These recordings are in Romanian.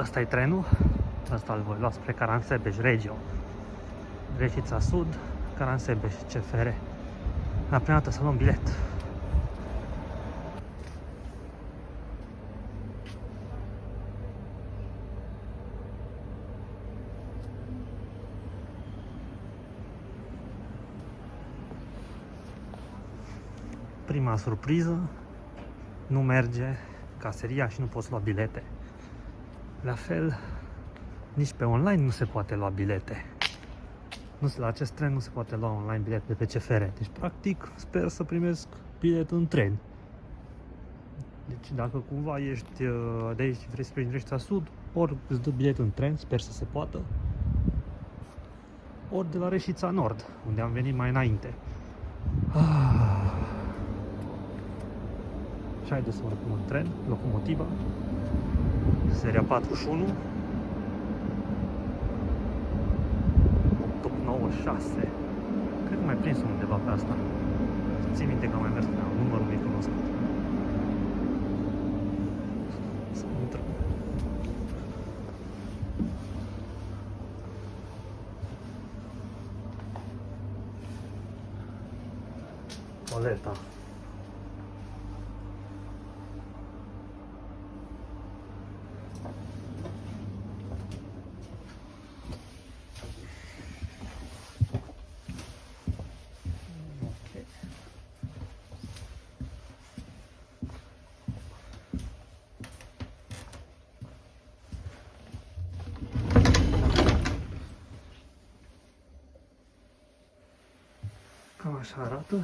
Ăsta e trenul. Ăsta îl voi lua spre Caransebeș Regio. Reșița Sud, Caransebeș, CFR. La prima dată să luăm bilet. Prima surpriză, nu merge caseria și nu poți lua bilete. La fel, nici pe online nu se poate lua bilete. La acest tren nu se poate lua online bilet de pe CFR. Deci, practic, sper să primesc bilet în tren. Deci, dacă cumva ești de aici și vrei să pleci în Reșița Sud, ori îți dă bilet în tren, sper să se poată, ori de la Reșița Nord, unde am venit mai înainte. Și haideți să urcăm în tren, locomotiva, seria 41, top 96. Cred că mai prins undeva pe asta. Țin minte că am mai mers pe numărul mi cunoscut. Să intrăm. Oleta. Cam așa arată.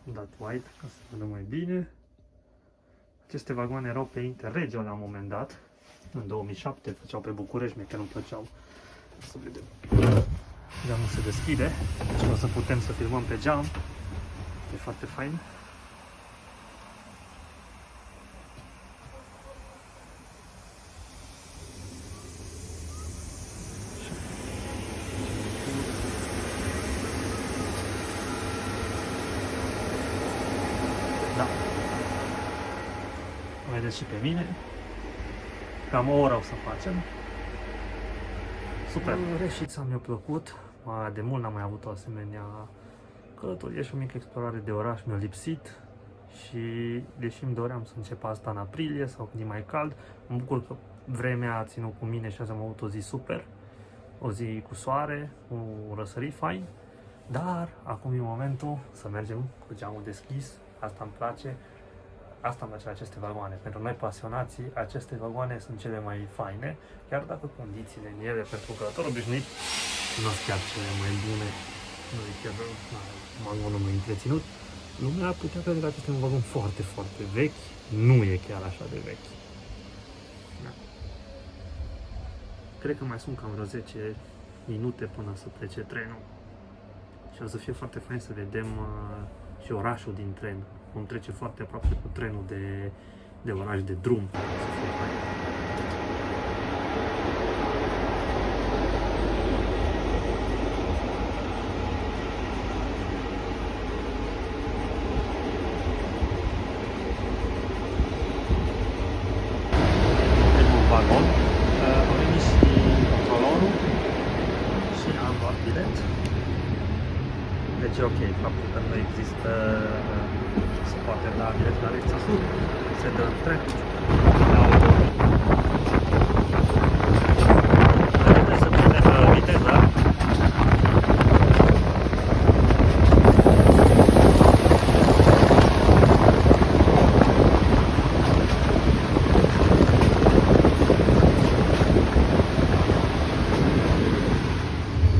Am dat white ca să vedem mai bine. Aceste vagoane erau pe Interregio la un moment dat. În 2007 făceau pe București, mie chiar nu plăceau. Să vedem. Geamul se deschide, deci o să putem să filmăm pe geam. E foarte fain. Da. Vedeți și pe mine. Cam o oră o să facem. Super! Reșița mi-a plăcut. De mult n-am mai avut o asemenea călătorie și o mică explorare de oraș mi-a lipsit. Și deși îmi doream să încep asta în aprilie sau când e mai cald, mă bucur că vremea a ținut cu mine și azi am avut o zi super. O zi cu soare, cu răsărit fain. Dar acum e momentul să mergem cu geamul deschis. Asta îmi place. Asta îmi place la aceste vagoane. Pentru noi pasionații, aceste vagoane sunt cele mai faine, chiar dacă condițiile în ele pentru călător obișnuit nu sunt chiar cele mai bune. Nu e chiar vagonul mai întreținut. Lumea ar putea crede că acesta e un vagon foarte, foarte vechi. Nu e chiar așa de vechi. Da. Cred că mai sunt cam vreo 10 minute până să plece trenul. Și o să fie foarte fain să vedem și orașul din tren. Vom trece foarte aproape cu trenul de oraș, de drum. Primul vagon. A venit și controlorul și am luat bilet. Deci e ok, faptul că nu există se poate da bilet la Reșița Sud, se dă în tren. Trebuie să prindem viteza.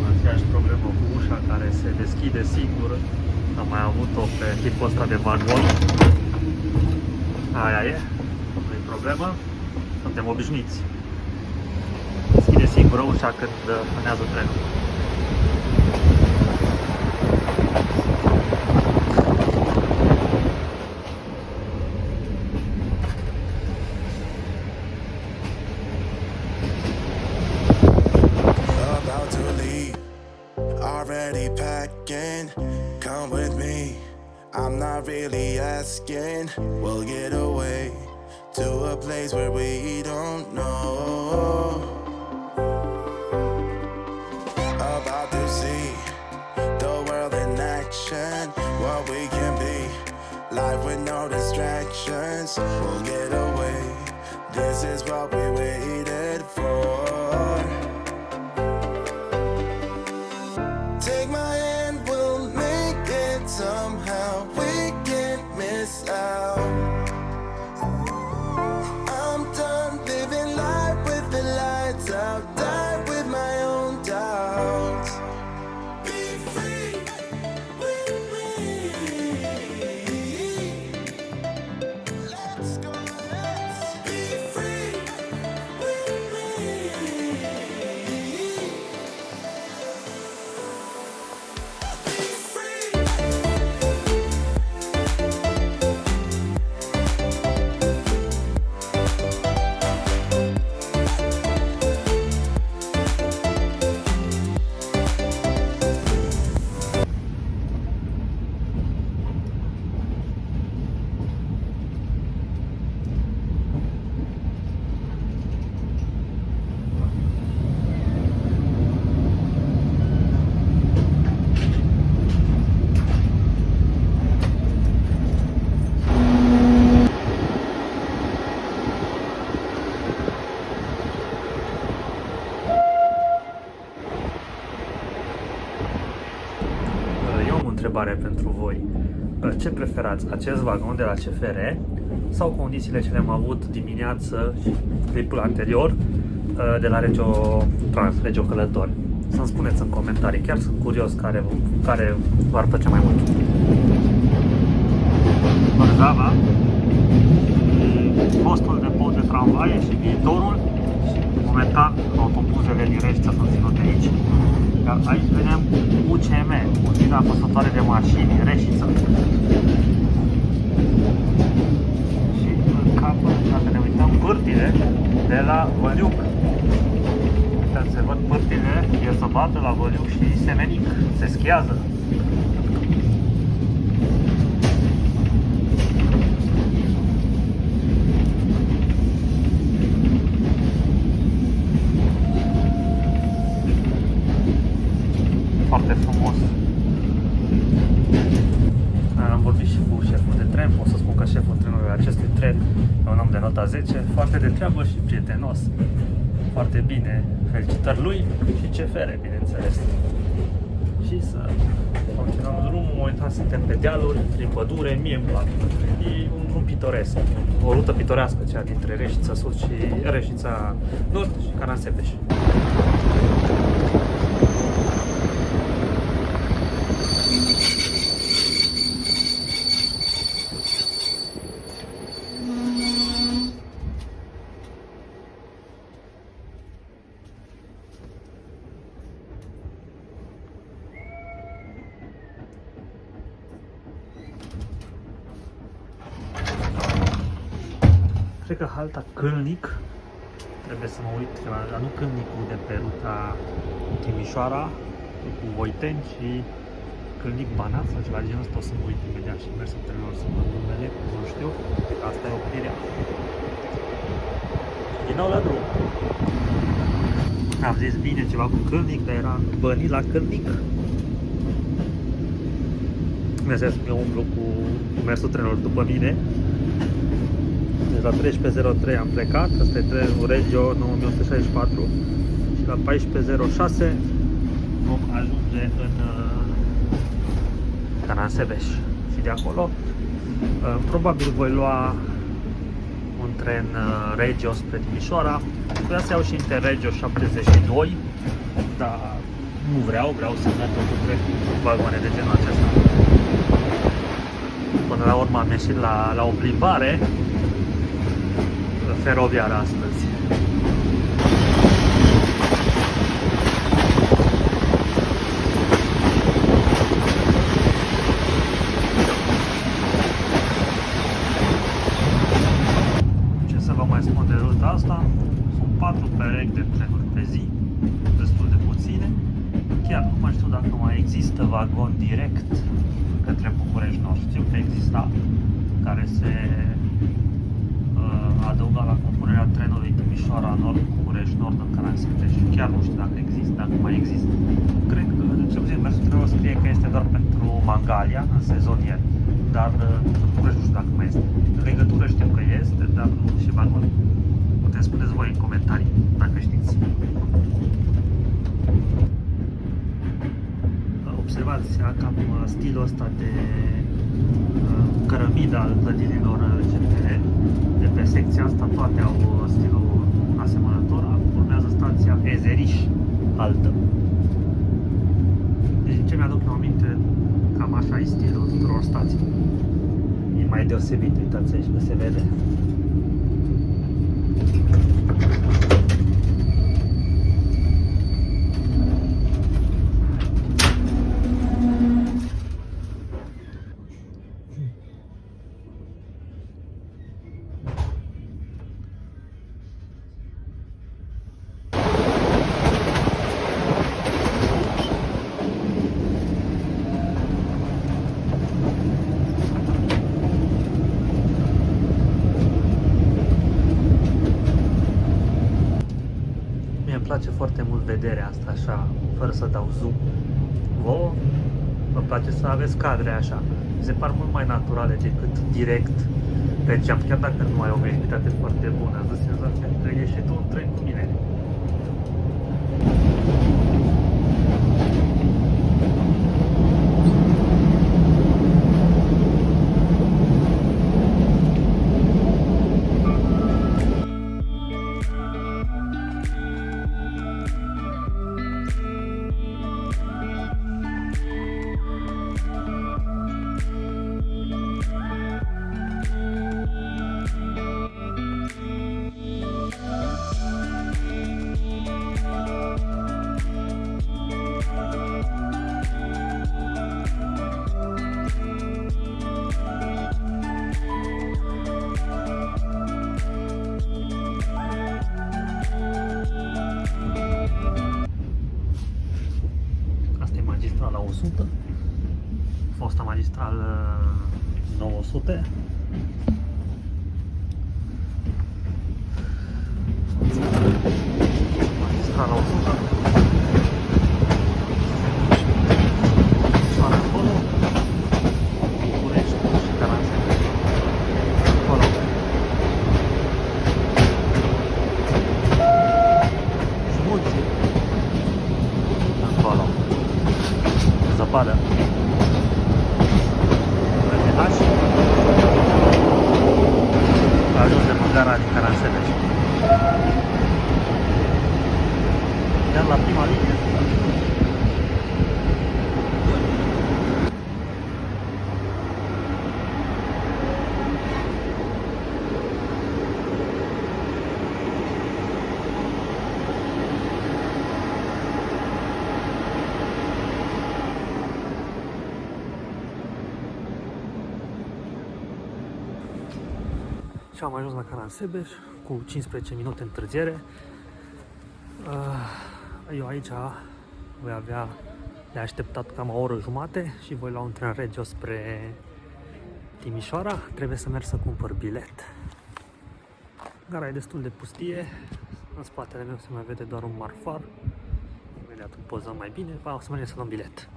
Aceeași problemă cu ușa care se deschide singur. Am mai avut-o pe tipul ăsta de vagon. Aia e, nu e problemă. Suntem obișnuiți. Deschide singură ușa când planează trenul. About to leave, already packing. Come with me, I'm not really asking. We'll get away to a place where we don't know. About to see the world in action, what we can be. Life with no distractions, we'll get away. This is what we waited for. Take my hand, we'll make it somehow. We can't miss out. I'm done living life with the lights out. Die with my own doubts. Be free with me. Let's go, let's be free with me. Be free. Eu am o întrebare pentru voi. Ce preferați, acest vagon de la CFR sau condițiile ce le-am avut dimineață și clipul anterior de la Regio Călători? Să-mi spuneți în comentarii, chiar sunt curios care v-ar plăcea mai mult. Vărzava, postul de pod de tramvaie și viitorul și momentan autobuzele din Reșița sunt ținute aici. Iar aici vedem UCM, Uzina Apăsătoare de Mașini, Reșița. Și în capăt, dacă ne uităm, pârtile de la Văliuc. Se văd pârtile, e să bată la Văliuc și Semenic, se schiază. Foarte frumos. Am vorbit și cu șeful de tren, pot să spun că șeful trenului acestui tren e un om de nota 10, foarte de treabă și prietenos. Foarte bine, felicitări lui și CFR, bineînțeles. Și să continuăm drumul, momentan suntem pe dealuri, prin pădure, mie îmi place. E un drum pitoresc, o rută pitorească, cea dintre Reșița Sud și Reșița Nord și Canasebeș. Cred că halta Câlnic, trebuie să mă uit la nu Câlnicul de pe ruta Timișoara cu Voiteni și Câlnic Banat sau ceva de genul ăsta, o să mă uit imediat și merg să trenilor să văd numele, nu știu, că asta e oprirea. Din nou la drum. Am zis bine ceva cu Câlnic, dar era Băni la Câlnic. Bineînțeles, eu umblu cu mersul trenilor după mine. Deci la 13.03 am plecat, asta e trenul Regio 9164 și la 14.06 vom ajunge în Canasebeș și de acolo probabil voi lua un tren Regio spre Timișoara. Vreau să iau și Interregio 72, dar nu vreau să merg totul cu vagoane de genul acesta. Până la urmă am ieșit la o plimbare feroviară astăzi. Ce să vă mai spun de ruta asta? Sunt 4 perechi de trenuri pe zi, destul de puține. Chiar nu mai știu dacă mai există vagon direct către București Nord. Știu că exista, care se adăugat la compunerea trenului Timișoara Nord, București Nord în Caransebeș. Chiar nu știu dacă există, dacă mai există. Cred că, cel puțin, mersul trebuie scrie că este doar pentru Mangalia, în sezonier. Dar București nu știu dacă mai este. Legătură știu că este, dar nu și bani. Puteți spuneți voi în comentarii, dacă știți. Observați cam stilul ăsta de cărămidă al clădirilor CFR. De pe secția asta toate au stilul asemănător. Urmează stația Ezeriș, altă. Deci din ce mi-aduc eu aminte, cam așa e stilul tuturor stațiilor. E mai deosebit, uitați aici că se vede. Îmi place foarte mult vederea asta așa, fără să dau zoom. Vouă vă place să aveți cadre așa. Mi se par mult mai naturale decât direct pe geam, chiar dacă nu ai o vizibilitate foarte bună. Îți dă senzația că ești și tu în tren cu mine. Magistrala 100, fosta magistrală 900. Magistrala 100. Soare acolo, București și Caransebeș. Acolo. Și mulți. Acolo. Zăpadă. H. Ajungem în gara din Caransebeș. Iar la prima linie. Și am ajuns la Caransebeș cu 15 minute întârziere. Eu aici voi avea de așteptat cam o oră jumate și voi lua un tren regio spre Timișoara. Trebuie să merg să cumpăr bilet. Gara e destul de pustie. În spatele meu se mai vede doar un marfar. Imediat pozăm mai bine. O să mergem să luăm bilet.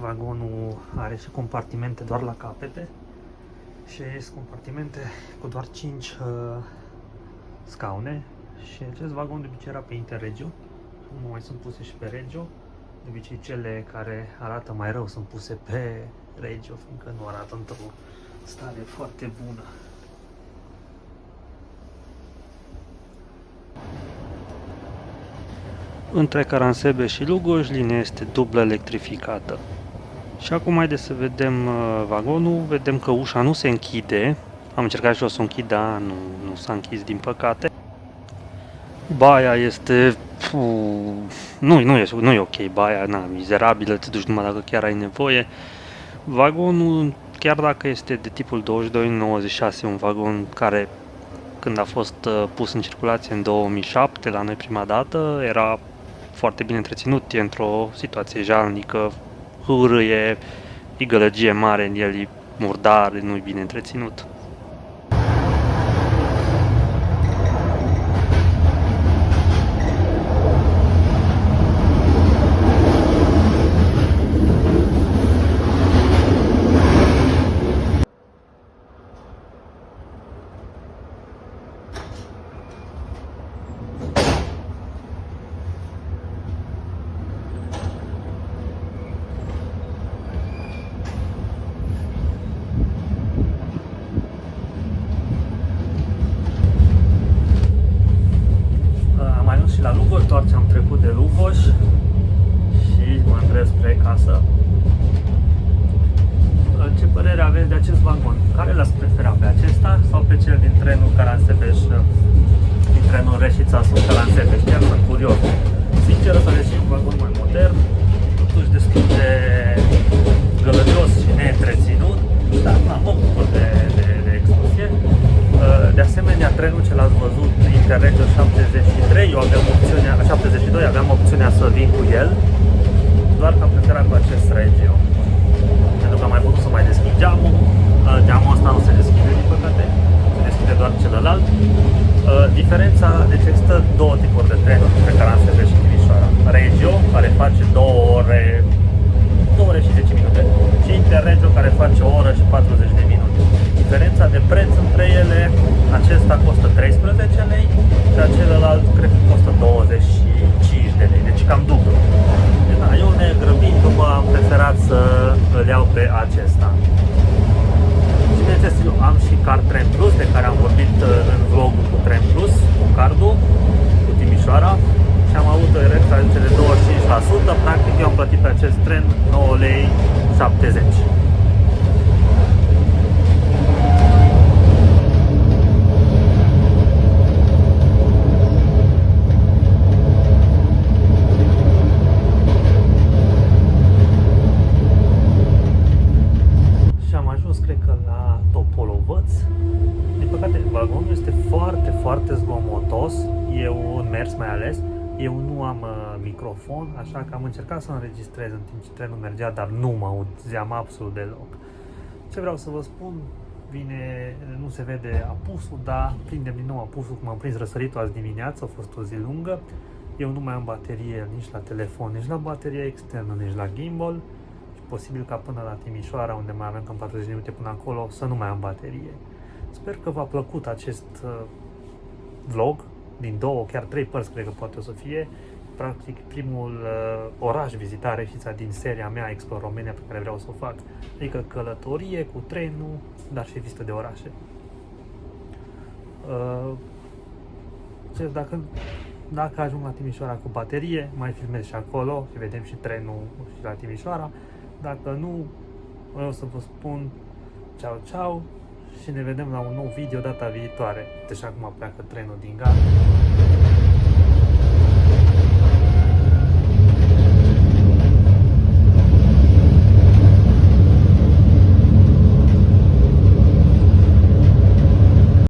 vagonul are și compartimente doar la capete și sunt compartimente cu doar 5 scaune și acest vagon de obicei era pe Interregio, nu mai sunt puse și pe Regio. De obicei cele care arată mai rău sunt puse pe Regio, fiindcă nu arată într-o stare foarte bună. Între Caransebe și Lugoj, linia este dublă electrificată. Și acum haideți să vedem vagonul, vedem că ușa nu se închide. Am încercat și eu să o închid, dar nu s-a închis din păcate. Baia este... Nu e ok, baia, mizerabilă, te duci numai dacă chiar ai nevoie. Vagonul, chiar dacă este de tipul 2296, un vagon care, când a fost pus în circulație în 2007, la noi prima dată, era foarte bine întreținut, e într-o situație jalnică, hârâie, e gălăgie mare în el, e murdar, nu e bine întreținut. Și la Lugoj, doar ce am trecut de Lugoj și mă îndrept spre casă. Ce părere aveți de acest vagon? Care l-ați preferat, pe acesta sau pe cel din trenul Caransebeș, din trenul Reșița-Caransebeș? Chiar sunt curios. Sincer, să deși un vagon mai modern, totuși destul de gălăgios și neîntreținut, dar mă bucur de excursie. De asemenea, trenul ce l-ați văzut, Interregio 73, eu aveam opțiunea, 72, aveam opțiunea să vin cu el, doar că am preferat cu acest Regio. Pentru că am mai putut să mai deschid geamul, geamul ăsta nu se deschide, din păcate, se deschide doar celălalt. Diferența, deci există două tipuri de trenuri pe Caransebeș și Timișoara. Regio, care face 2 ore și 10 minute, și Interregio, care face 1 oră și 40 de minute. Diferența de preț între ele, acesta costă 13 lei și celălalt cred că costă 25 de lei, deci cam dublu. Da, eu negrăbindu-mă am preferat să îl iau pe acesta. Și bineînțeles, eu am și card Tren Plus, de care am vorbit în vlogul cu Tren Plus, cu cardul, cu Timișoara, și am avut o reducere de 25%, practic eu am plătit pe acest tren 9 lei 70. Vagonul este foarte, foarte zgomotos, eu în mers mai ales, eu nu am microfon, așa că am încercat să înregistrez în timp ce trenul mergea, dar nu mă auzeam absolut deloc. Ce vreau să vă spun, nu se vede apusul, dar prindem din nou apusul, cum am prins răsăritul azi dimineață, a fost o zi lungă. Eu nu mai am baterie nici la telefon, nici la baterie externă, nici la gimbal. Și posibil ca până la Timișoara, unde mai avem cam 40 de minute până acolo, să nu mai am baterie. Sper că v-a plăcut acest vlog, din 2, chiar 3 părți cred că poate o să fie. Practic primul oraș vizitat Reșița din seria mea Explore Romania pe care vreau să o fac. Adică călătorie cu trenul, dar și vizită de orașe. Dacă ajung la Timișoara cu baterie, mai filmez și acolo și vedem și trenul și la Timișoara. Dacă nu, vreau să vă spun ceau, ceau și ne vedem la un nou video data viitoare. Deci acum pleacă trenul din gara.